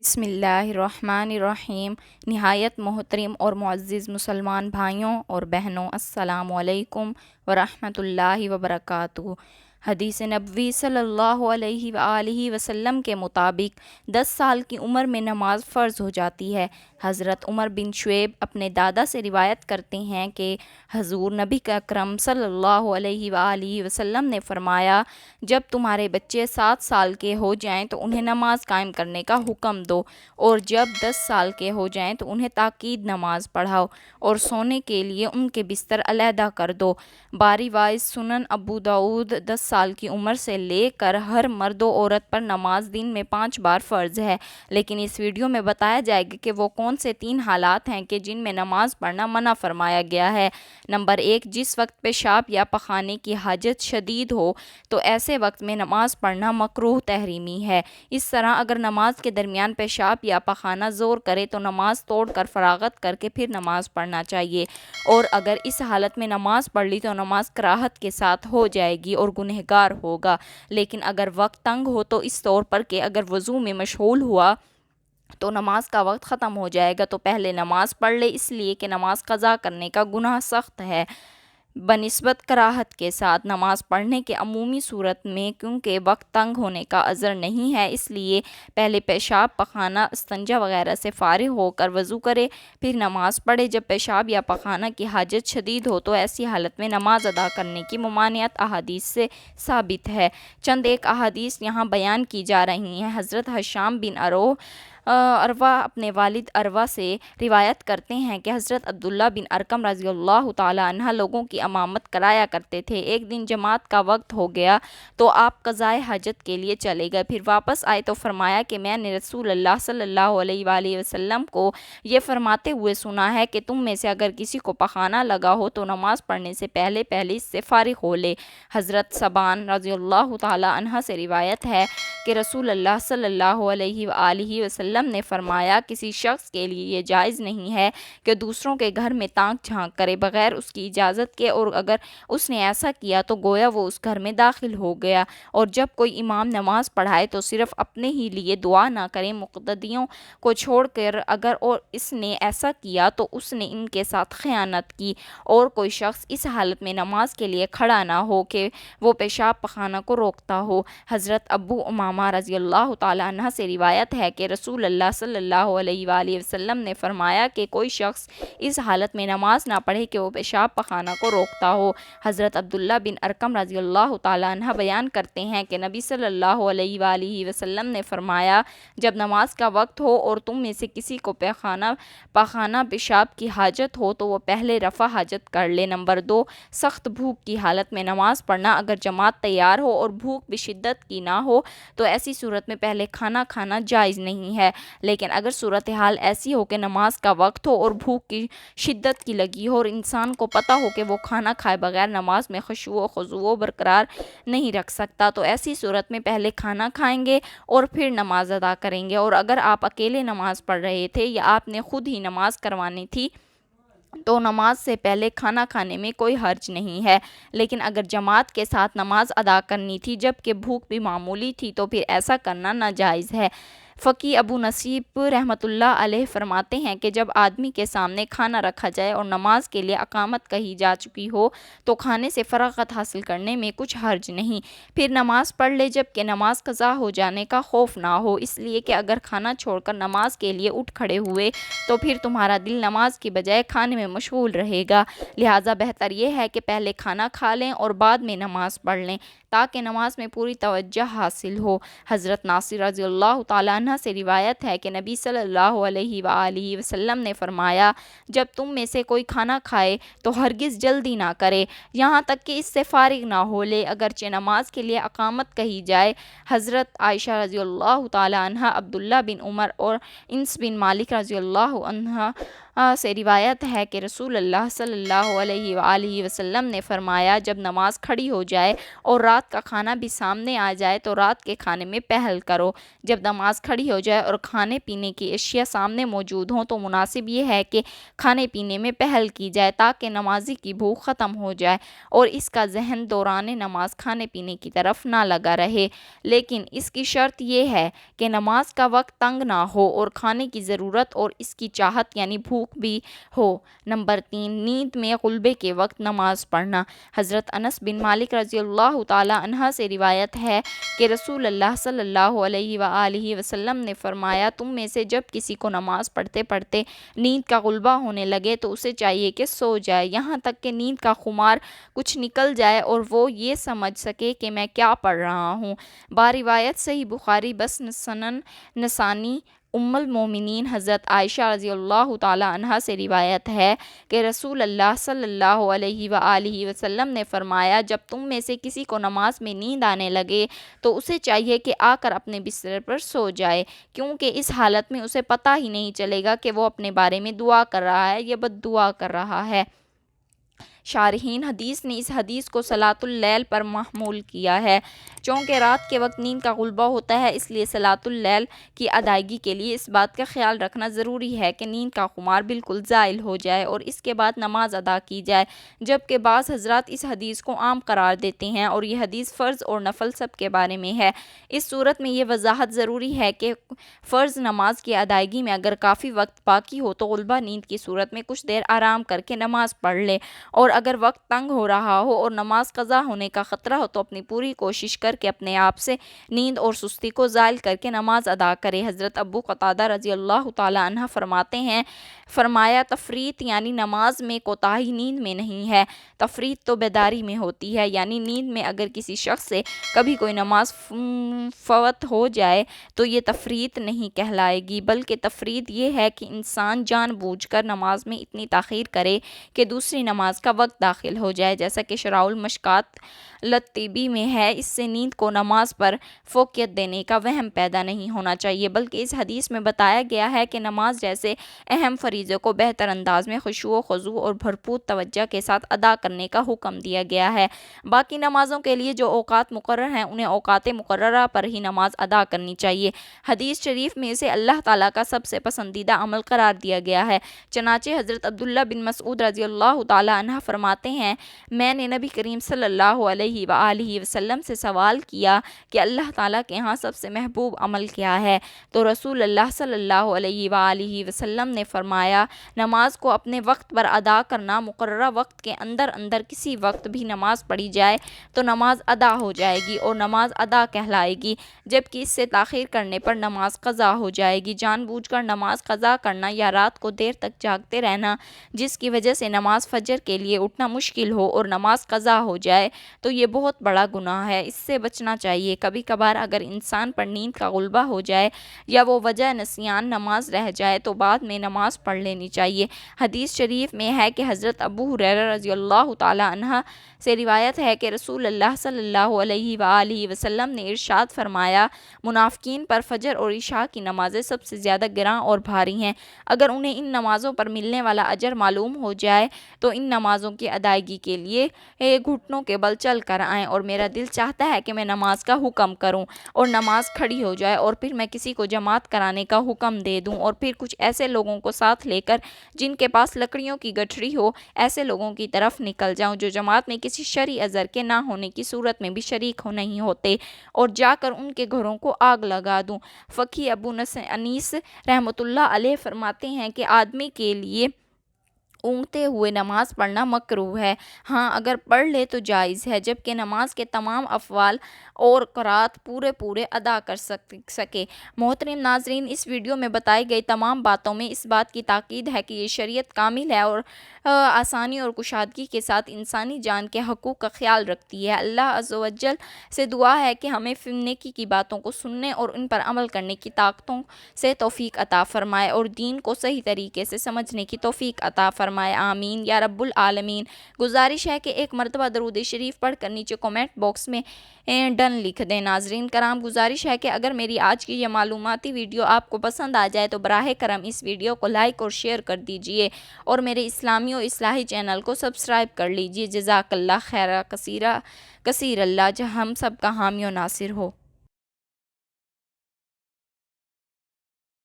بسم اللہ الرحمن الرحیم۔ نہایت محترم اور معزز مسلمان بھائیوں اور بہنوں، السلام علیکم ورحمۃ اللہ وبرکاتہ۔ حدیث نبوی صلی اللہ علیہ وآلہ وسلم کے مطابق 10 سال کی عمر میں نماز فرض ہو جاتی ہے۔ حضرت عمر بن شعیب اپنے دادا سے روایت کرتے ہیں کہ حضور نبی اکرم صلی اللہ علیہ وآلہ وسلم نے فرمایا، جب تمہارے بچے 7 سال کے ہو جائیں تو انہیں نماز قائم کرنے کا حکم دو، اور جب 10 سال کے ہو جائیں تو انہیں تاکید نماز پڑھاؤ، اور سونے کے لیے ان کے بستر علیحدہ کر دو۔ باری وائس سنن ابو داؤد۔ 10 سال کی عمر سے لے کر ہر مرد و عورت پر نماز دن میں 5 بار فرض ہے، لیکن اس ویڈیو میں بتایا جائے گا کہ وہ کون سے 3 حالات ہیں کہ جن میں نماز پڑھنا منع فرمایا گیا ہے۔ نمبر 1، جس وقت پیشاب یا پخانے کی حاجت شدید ہو تو ایسے وقت میں نماز پڑھنا مکروہ تحریمی ہے۔ اس طرح اگر نماز کے درمیان پیشاب یا پخانہ زور کرے تو نماز توڑ کر فراغت کر کے پھر نماز پڑھنا چاہیے، اور اگر اس حالت میں نماز پڑھ لی تو نماز کراہت کے ساتھ ہو جائے گی اور گنہگار ہوگا۔ لیکن اگر وقت تنگ ہو تو اس طور پر کہ اگر وضو میں مشغول ہوا تو نماز کا وقت ختم ہو جائے گا تو پہلے نماز پڑھ لے، اس لیے کہ نماز قضا کرنے کا گناہ سخت ہے بنسبت کراہت کے ساتھ۔ نماز پڑھنے کے عمومی صورت میں کیونکہ وقت تنگ ہونے کا عذر نہیں ہے، اس لیے پہلے پیشاب، پخانہ، استنجا وغیرہ سے فارغ ہو کر وضو کرے، پھر نماز پڑھے۔ جب پیشاب یا پخانہ کی حاجت شدید ہو تو ایسی حالت میں نماز ادا کرنے کی ممانعت احادیث سے ثابت ہے۔ چند ایک احادیث یہاں بیان کی جا رہی ہیں۔ حضرت ہشام بن عروہ اپنے والد عروہ سے روایت کرتے ہیں کہ حضرت عبداللہ بن ارقم رضی اللہ تعالی عنہ لوگوں کی امامت کرایا کرتے تھے۔ ایک دن جماعت کا وقت ہو گیا تو آپ قضائے حاجت کے لیے چلے گئے، پھر واپس آئے تو فرمایا کہ میں نے رسول اللہ صلی اللہ علیہ وآلہ وسلم کو یہ فرماتے ہوئے سنا ہے کہ تم میں سے اگر کسی کو پخانہ لگا ہو تو نماز پڑھنے سے پہلے اس سے فارغ ہو لے۔ حضرت ثوبان رضی اللہ تعالی عنہ سے روایت ہے کہ رسول اللہ صلی اللہ علیہ وآلہ وسلم نے فرمایا، کسی شخص کے لیے یہ جائز نہیں ہے کہ دوسروں کے گھر میں تانک جھانک کرے بغیر اس کی اجازت کے، اور اگر اس نے ایسا کیا تو گویا وہ اس گھر میں داخل ہو گیا۔ اور جب کوئی امام نماز پڑھائے تو صرف اپنے ہی لیے دعا نہ کرے، مقتدیوں کو چھوڑ کر، اگر اور اس نے ایسا کیا تو اس نے ان کے ساتھ خیانت کی۔ اور کوئی شخص اس حالت میں نماز کے لیے کھڑا نہ ہو کہ وہ پیشاب پخانہ کو روکتا ہو۔ حضرت ابو امامہ رضی اللہ تعالی عنہ سے روایت ہے کہ رسول اللہ صلی اللہ علیہ وآلہ وسلم نے فرمایا کہ کوئی شخص اس حالت میں نماز نہ پڑھے کہ وہ پیشاب پخانہ کو روکتا ہو۔ حضرت عبداللہ بن ارقم رضی اللہ تعالی عنہ بیان کرتے ہیں کہ نبی صلی اللہ علیہ وآلہ وسلم نے فرمایا، جب نماز کا وقت ہو اور تم میں سے کسی کو پخانہ پیشاب کی حاجت ہو تو وہ پہلے رفع حاجت کر لے۔ نمبر 2، سخت بھوک کی حالت میں نماز پڑھنا۔ اگر جماعت تیار ہو اور بھوک بھی شدت کی نہ ہو تو ایسی صورت میں پہلے کھانا کھانا جائز نہیں ہے، لیکن اگر صورتحال ایسی ہو کہ نماز کا وقت ہو اور بھوک کی شدت کی لگی ہو اور انسان کو پتہ ہو کہ وہ کھانا کھائے بغیر نماز میں خشوع و خضوع برقرار نہیں رکھ سکتا تو ایسی صورت میں پہلے کھانا کھائیں گے اور پھر نماز ادا کریں گے۔ اور اگر آپ اکیلے نماز پڑھ رہے تھے یا آپ نے خود ہی نماز کروانی تھی تو نماز سے پہلے کھانا کھانے میں کوئی حرج نہیں ہے، لیکن اگر جماعت کے ساتھ نماز ادا کرنی تھی جبکہ بھوک بھی معمولی تھی تو پھر ایسا کرنا ناجائز ہے۔ فقی ابو نصیب رحمۃ اللہ علیہ فرماتے ہیں کہ جب آدمی کے سامنے کھانا رکھا جائے اور نماز کے لیے اقامت کہی جا چکی ہو تو کھانے سے فراغت حاصل کرنے میں کچھ حرج نہیں، پھر نماز پڑھ لے جبکہ نماز قضا ہو جانے کا خوف نہ ہو، اس لیے کہ اگر کھانا چھوڑ کر نماز کے لیے اٹھ کھڑے ہوئے تو پھر تمہارا دل نماز کی بجائے کھانے میں مشغول رہے گا، لہٰذا بہتر یہ ہے کہ پہلے کھانا کھا لیں اور بعد میں نماز پڑھ لیں تاکہ نماز میں پوری توجہ حاصل ہو۔ حضرت ناصر رضی اللہ تعالی عنہ سے روایت ہے کہ نبی صلی اللہ علیہ وآلہ وسلم نے فرمایا، جب تم میں سے کوئی کھانا کھائے تو ہرگز جلدی نہ کرے یہاں تک کہ اس سے فارغ نہ ہو لے، اگرچہ نماز کے لیے اقامت کہی جائے۔ حضرت عائشہ رضی اللہ تعالی عنہ، عبداللہ بن عمر اور انس بن مالک رضی اللہ عنہ سے روایت ہے کہ رسول اللہ صلی اللہ علیہ وآلہ وسلم نے فرمایا، جب نماز کھڑی ہو جائے اور رات کا کھانا بھی سامنے آ جائے تو رات کے کھانے میں پہل کرو۔ جب نماز کھڑی ہو جائے اور کھانے پینے کی اشیاء سامنے موجود ہوں تو مناسب یہ ہے کہ کھانے پینے میں پہل کی جائے تاکہ نمازی کی بھوک ختم ہو جائے اور اس کا ذہن دوران نماز کھانے پینے کی طرف نہ لگا رہے، لیکن اس کی شرط یہ ہے کہ نماز کا وقت تنگ نہ ہو اور کھانے کی ضرورت اور اس کی چاہت یعنی بھوک بھی ہو۔ نمبر 3، نیند میں غلبے کے وقت نماز پڑھنا۔ حضرت انس بن مالک رضی اللہ تعالی عنہ سے روایت ہے کہ رسول اللہ صلی اللہ علیہ وآلہ وسلم نے فرمایا، تم میں سے جب کسی کو نماز پڑھتے پڑھتے نیند کا غلبہ ہونے لگے تو اسے چاہیے کہ سو جائے، یہاں تک کہ نیند کا خمار کچھ نکل جائے اور وہ یہ سمجھ سکے کہ میں کیا پڑھ رہا ہوں۔ باروایت صحیح بخاری بس سنن نسائی ام المومنین حضرت عائشہ رضی اللہ تعالی عنہ سے روایت ہے کہ رسول اللہ صلی اللہ علیہ وآلہ وسلم نے فرمایا، جب تم میں سے کسی کو نماز میں نیند آنے لگے تو اسے چاہیے کہ آ کر اپنے بستر پر سو جائے، کیونکہ اس حالت میں اسے پتہ ہی نہیں چلے گا کہ وہ اپنے بارے میں دعا کر رہا ہے یا بد دعا کر رہا ہے۔ شارحین حدیث نے اس حدیث کو صلاۃ اللیل پر محمول کیا ہے، چونکہ رات کے وقت نیند کا غلبہ ہوتا ہے، اس لیے صلاۃ اللیل کی ادائیگی کے لیے اس بات کا خیال رکھنا ضروری ہے کہ نیند کا خمار بالکل زائل ہو جائے اور اس کے بعد نماز ادا کی جائے، جبکہ بعض حضرات اس حدیث کو عام قرار دیتے ہیں اور یہ حدیث فرض اور نفل سب کے بارے میں ہے۔ اس صورت میں یہ وضاحت ضروری ہے کہ فرض نماز کی ادائیگی میں اگر کافی وقت باقی ہو تو غلبہ نیند کی صورت میں کچھ دیر آرام کر کے نماز پڑھ لے، اور اگر وقت تنگ ہو رہا ہو اور نماز قضا ہونے کا خطرہ ہو تو اپنی پوری کوشش کر کے اپنے آپ سے نیند اور سستی کو زائل کر کے نماز ادا کرے۔ حضرت ابو قتادہ رضی اللہ تعالی عنہ فرماتے ہیں، فرمایا تفریط یعنی نماز میں کوتاہی نیند میں نہیں ہے، تفریط تو بیداری میں ہوتی ہے، یعنی نیند میں اگر کسی شخص سے کبھی کوئی نماز فوت ہو جائے تو یہ تفریط نہیں کہلائے گی، بلکہ تفریط یہ ہے کہ انسان جان بوجھ کر نماز میں اتنی تاخیر کرے کہ دوسری نماز کا وقت داخل ہو جائے، جیسا کہ شرح المشکات لطیبی میں ہے۔ اس سے نیند کو نماز پر فوقیت دینے کا وہم پیدا نہیں ہونا چاہیے، بلکہ اس حدیث میں بتایا گیا ہے کہ نماز جیسے اہم فریضے کو بہتر انداز میں خشوع و خضوع اور بھرپور توجہ کے ساتھ ادا کرنے کا حکم دیا گیا ہے۔ باقی نمازوں کے لیے جو اوقات مقرر ہیں انہیں اوقات مقررہ پر ہی نماز ادا کرنی چاہیے۔ حدیث شریف میں اسے اللہ تعالیٰ کا سب سے پسندیدہ عمل قرار دیا گیا ہے، چنانچہ حضرت عبداللہ بن مسعود رضی اللہ تعالی عنہ فرماتے ہیں، میں نے نبی کریم صلی اللہ علیہ وآلہ وسلم سے سوال کیا کہ اللہ تعالیٰ کے ہاں سب سے محبوب عمل کیا ہے؟ تو رسول اللہ صلی اللہ علیہ وآلہ وسلم نے فرمایا، نماز کو اپنے وقت پر ادا کرنا۔ مقررہ وقت کے اندر اندر کسی وقت بھی نماز پڑھی جائے تو نماز ادا ہو جائے گی اور نماز ادا کہلائے گی، جبکہ اس سے تاخیر کرنے پر نماز قضا ہو جائے گی۔ جان بوجھ کر نماز قضا کرنا یا رات کو دیر تک جاگتے رہنا جس کی وجہ سے نماز فجر کے لیے اٹھنا مشکل ہو اور نماز قضا ہو جائے تو یہ بہت بڑا گناہ ہے، اس سے بچنا چاہیے۔ کبھی کبھار اگر انسان پر نیند کا غلبہ ہو جائے یا وہ وجہ نسیان نماز رہ جائے تو بعد میں نماز پڑھ لینی چاہیے۔ حدیث شریف میں ہے کہ حضرت ابو ہریرہ رضی اللہ تعالی عنہ سے روایت ہے کہ رسول اللہ صلی اللہ علیہ وآلہ وسلم نے ارشاد فرمایا، منافقین پر فجر اور عشاء کی نمازیں سب سے زیادہ گراں اور بھاری ہیں، اگر انہیں ان نمازوں پر ملنے والا اجر معلوم ہو جائے تو ان نمازوں کی ادائیگی کے لیے گھٹنوں کے بل چل کر آئیں، اور میرا دل چاہتا ہے کہ میں نماز کا حکم کروں اور نماز کھڑی ہو جائے اور پھر میں کسی کو جماعت کرانے کا حکم دے دوں اور پھر کچھ ایسے لوگوں کو ساتھ لے کر جن کے پاس لکڑیوں کی گٹھڑی ہو ایسے لوگوں کی طرف نکل جاؤں جو جماعت میں کسی شرعی عذر کے نہ ہونے کی صورت میں بھی شریک نہیں ہوتے، اور جا کر ان کے گھروں کو آگ لگا دوں۔ فقیہ ابو انیس رحمۃ اللہ علیہ فرماتے ہیں کہ آدمی کے لیے اونگتے ہوئے نماز پڑھنا مکروہ ہے، ہاں اگر پڑھ لے تو جائز ہے، جبکہ نماز کے تمام افعال اور قرات پورے ادا کر سکے۔ محترم ناظرین، اس ویڈیو میں بتائی گئی تمام باتوں میں اس بات کی تاکید ہے کہ یہ شریعت کامل ہے اور آسانی اور کشادگی کے ساتھ انسانی جان کے حقوق کا خیال رکھتی ہے۔ اللہ عز و جل سے دعا ہے کہ ہمیں نیکی کی باتوں کو سننے اور ان پر عمل کرنے کی طاقتوں سے توفیق عطا فرمائے اور دین کو صحیح طریقے سے سمجھنے کی توفیق عطا فرمائے۔ فرمائے آمین یا رب العالمین۔ گزارش ہے کہ ایک مرتبہ درود شریف پڑھ کر نیچے کومنٹ باکس میں ڈن لکھ دیں۔ ناظرین کرام گزارش ہے کہ اگر میری آج کی یہ معلوماتی ویڈیو آپ کو پسند آ جائے تو براہ کرم اس ویڈیو کو لائک اور شیئر کر دیجئے اور میرے اسلامی و اصلاحی چینل کو سبسکرائب کر لیجئے۔ جزاک اللہ خیر کثیر اللہ، ہم سب کا حامی و ناصر ہو۔